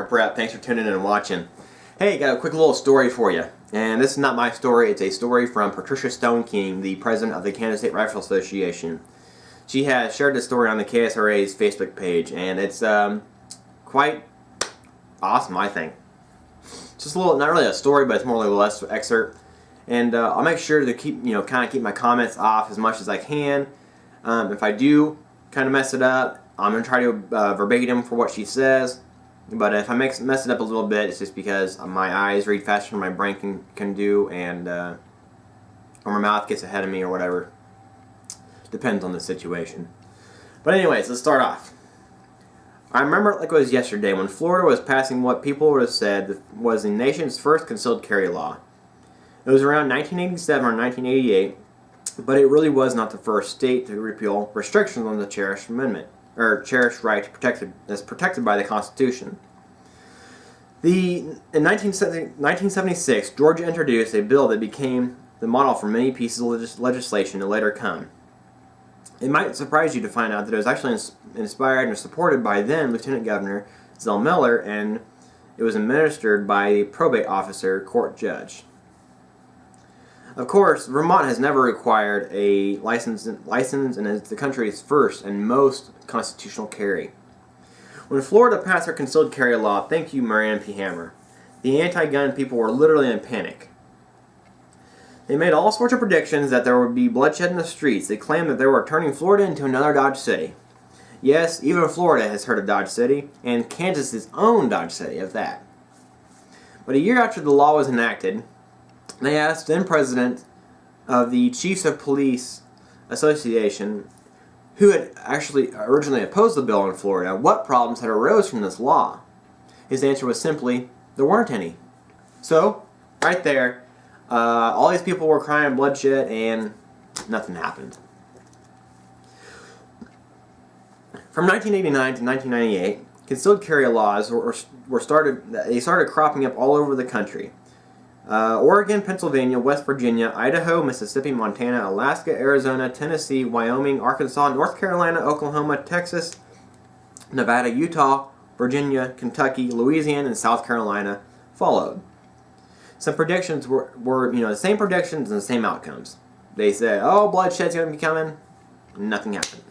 Prep. Thanks for tuning in and watching. Hey, got a quick little story for you. And this is not my story, it's a story from Patricia Stoneking, the president of the Kansas State Rifle Association. She has shared this story on the KSRA's Facebook page, and it's quite awesome, I think. Just a little, not really a story, but it's more like a less excerpt. And I'll make sure to keep, kind of keep my comments off as much as I can. If I do kind of mess it up, I'm going to try to verbatim for what she says. But if I mess it up a little bit, it's just because my eyes read faster than my brain can do, and or my mouth gets ahead of me or whatever. Depends on the situation. But anyways, let's start off. I remember it like it was yesterday when Florida was passing what people would have said was the nation's first concealed carry law. It was around 1987 or 1988, but it really was not the first state to repeal restrictions on the cherished amendment, or cherished right as protected by the Constitution. In 1976, Georgia introduced a bill that became the model for many pieces of legislation to later come. It might surprise you to find out that it was actually inspired and supported by then Lieutenant Governor Zell Miller, and it was administered by a probate officer court judge. Of course, Vermont has never required a license and is the country's first and most constitutional carry. When Florida passed their concealed carry law, thank you Marianne P. Hammer, the anti-gun people were literally in panic. They made all sorts of predictions that there would be bloodshed in the streets. They claimed that they were turning Florida into another Dodge City. Yes, even Florida has heard of Dodge City, and Kansas' own Dodge City of that. But a year after the law was enacted, they asked then President of the Chiefs of Police Association, who had actually originally opposed the bill in Florida, what problems had arose from this law. His answer was simply, there weren't any. So, right there, all these people were crying bloodshed and nothing happened. From 1989 to 1998, concealed carry laws started cropping up all over the country. Oregon, Pennsylvania, West Virginia, Idaho, Mississippi, Montana, Alaska, Arizona, Tennessee, Wyoming, Arkansas, North Carolina, Oklahoma, Texas, Nevada, Utah, Virginia, Kentucky, Louisiana, and South Carolina followed. Some predictions were the same predictions and the same outcomes. They said, oh, bloodshed's going to be coming. Nothing happened.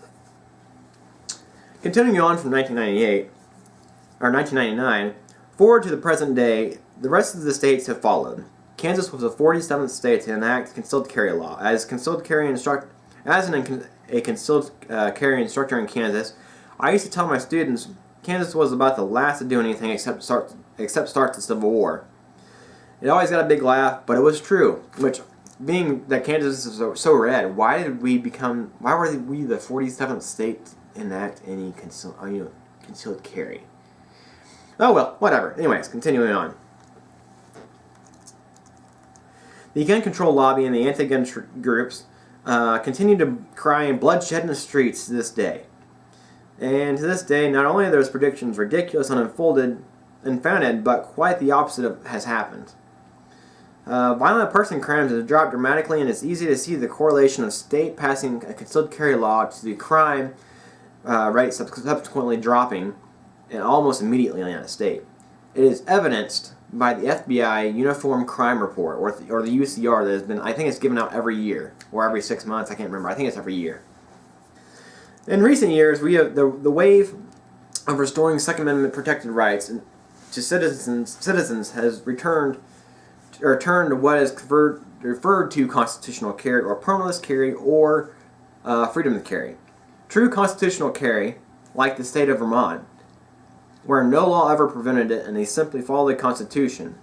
Continuing on from 1999, forward to the present day, the rest of the states have followed. Kansas was the 47th state to enact concealed carry law. As a concealed carry instructor in Kansas, I used to tell my students Kansas was about the last to do anything except start the Civil War. It always got a big laugh, but it was true. Which, being that Kansas is so red, why were we the 47th state to enact any concealed carry? Oh well, whatever. Anyways, continuing on. The gun control lobby and the anti-gun groups continue to cry bloodshed in the streets to this day. And to this day, not only are those predictions ridiculous and unfounded, but quite the opposite has happened. Violent person crimes have dropped dramatically, and it's easy to see the correlation of state passing a concealed carry law to the crime rate subsequently dropping, and almost immediately in that state. It is evidenced by the FBI Uniform Crime Report, or the UCR, that has been, I think it's given out every year, or every 6 months, I can't remember, I think it's every year. In recent years, we have the wave of restoring Second Amendment protected rights to citizens has turned to what is referred to constitutional carry, or permitless carry, or freedom to carry. True constitutional carry, like the state of Vermont, where no law ever prevented it and they simply follow the Constitution.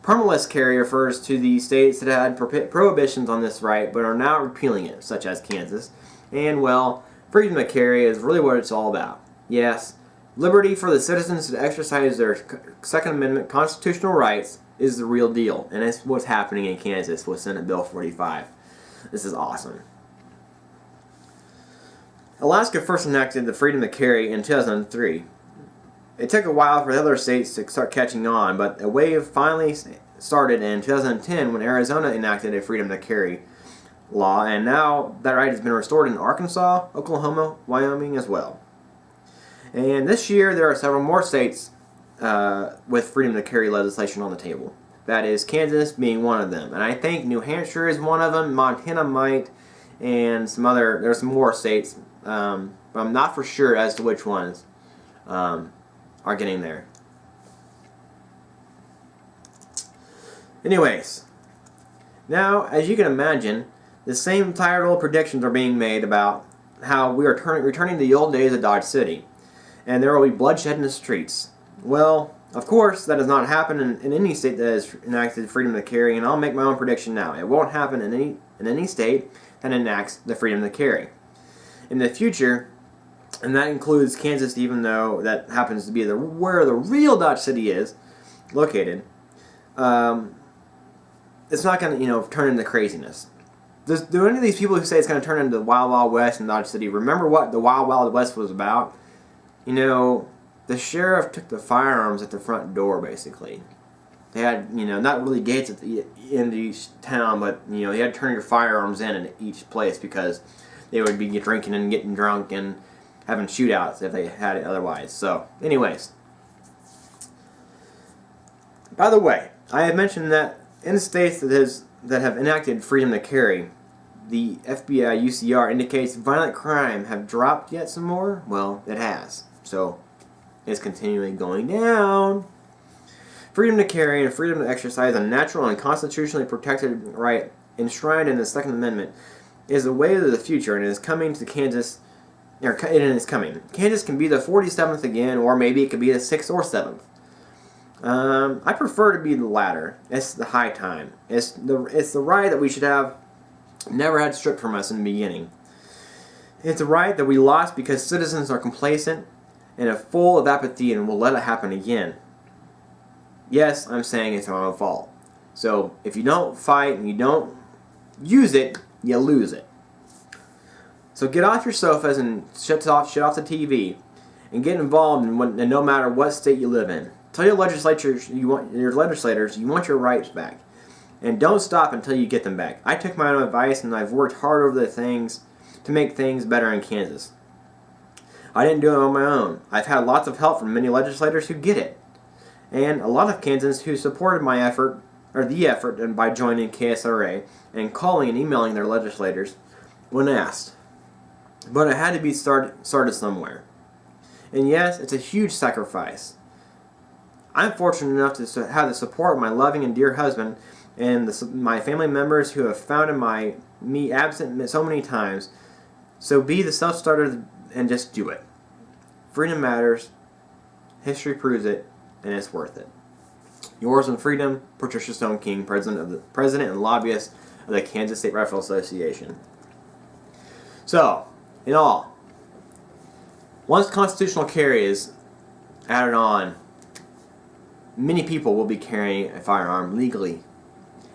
Permitless carry refers to the states that had prohibitions on this right but are now repealing it, such as Kansas. And, well, freedom to carry is really what it's all about. Yes, liberty for the citizens to exercise their Second Amendment constitutional rights is the real deal, and it's what's happening in Kansas with Senate Bill 45. This is awesome. Alaska first enacted the freedom to carry in 2003. It took a while for the other states to start catching on, but a wave finally started in 2010 when Arizona enacted a freedom to carry law, and now that right has been restored in Arkansas, Oklahoma, Wyoming as well. And this year there are several more states with freedom to carry legislation on the table. That is Kansas being one of them. And I think New Hampshire is one of them, Montana might, and there's some more states, but I'm not for sure as to which ones are getting there. Anyways, now, as you can imagine, the same tired old predictions are being made about how we are returning to the old days of Dodge City, and there will be bloodshed in the streets. Well, of course, that does not happen in any state that has enacted freedom to carry, and I'll make my own prediction now. It won't happen in any state that enacts the freedom to carry. In the future, and that includes Kansas, even though that happens to be where the real Dodge City is located, it's not going to turn into craziness. Do any of these people who say it's going to turn into the Wild Wild West in Dodge City remember what the Wild Wild West was about? The sheriff took the firearms at the front door, basically. They had, not really gates at the end of each town, but, you had to turn your firearms in each place because they would be drinking and getting drunk and having shootouts if they had it otherwise. So, anyways. By the way, I have mentioned that in states that have enacted freedom to carry, the FBI UCR indicates violent crime have dropped yet some more. Well, it has. So, it's continually going down. Freedom to carry and freedom to exercise a natural and constitutionally protected right enshrined in the Second Amendment is the way of the future, and it is coming to Kansas. It is coming. Kansas can be the 47th again, or maybe it could be the 6th or 7th. I prefer to be the latter. It's the high time. It's the right that we should have never had stripped from us in the beginning. It's a right that we lost because citizens are complacent and are full of apathy and will let it happen again. Yes, I'm saying it's our own fault. So if you don't fight and you don't use it, you lose it. So get off your sofas and shut off the TV and get involved in no matter what state you live in. Tell your legislators you want your rights back, and don't stop until you get them back. I took my own advice and I've worked hard over the things to make things better in Kansas. I didn't do it on my own. I've had lots of help from many legislators who get it, and a lot of Kansans who supported my effort and by joining KSRA and calling and emailing their legislators when asked. But it had to be started somewhere. And yes, it's a huge sacrifice. I'm fortunate enough to have the support of my loving and dear husband and my family members who have found me absent so many times. So be the self-starter and just do it. Freedom matters. History proves it, and it's worth it. Yours in freedom, Patricia Stoneking, President and lobbyist of the Kansas State Rifle Association. So, in all, once constitutional carry is added on, many people will be carrying a firearm legally.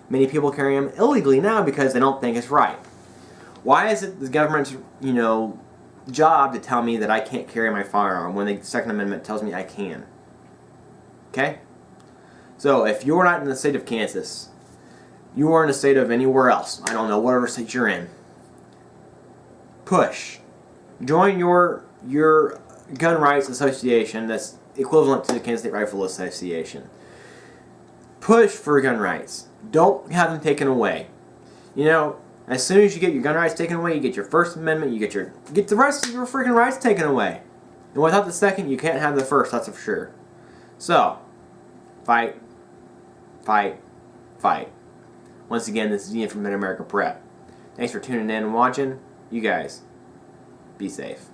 Many people carry them illegally now because they don't think it's right. Why is it the government's, job to tell me that I can't carry my firearm when the Second Amendment tells me I can? Okay? So, if you're not in the state of Kansas, you are in the state of anywhere else. I don't know, whatever state you're in. Push. Join your gun rights association that's equivalent to the Kansas State Rifle Association. Push for gun rights. Don't have them taken away. As soon as you get your gun rights taken away, you get your First Amendment, you get the rest of your freaking rights taken away. And without the second, you can't have the first, that's for sure. So, fight, fight, fight. Once again, this is Ian from Mid-America Prep. Thanks for tuning in and watching. You guys, be safe.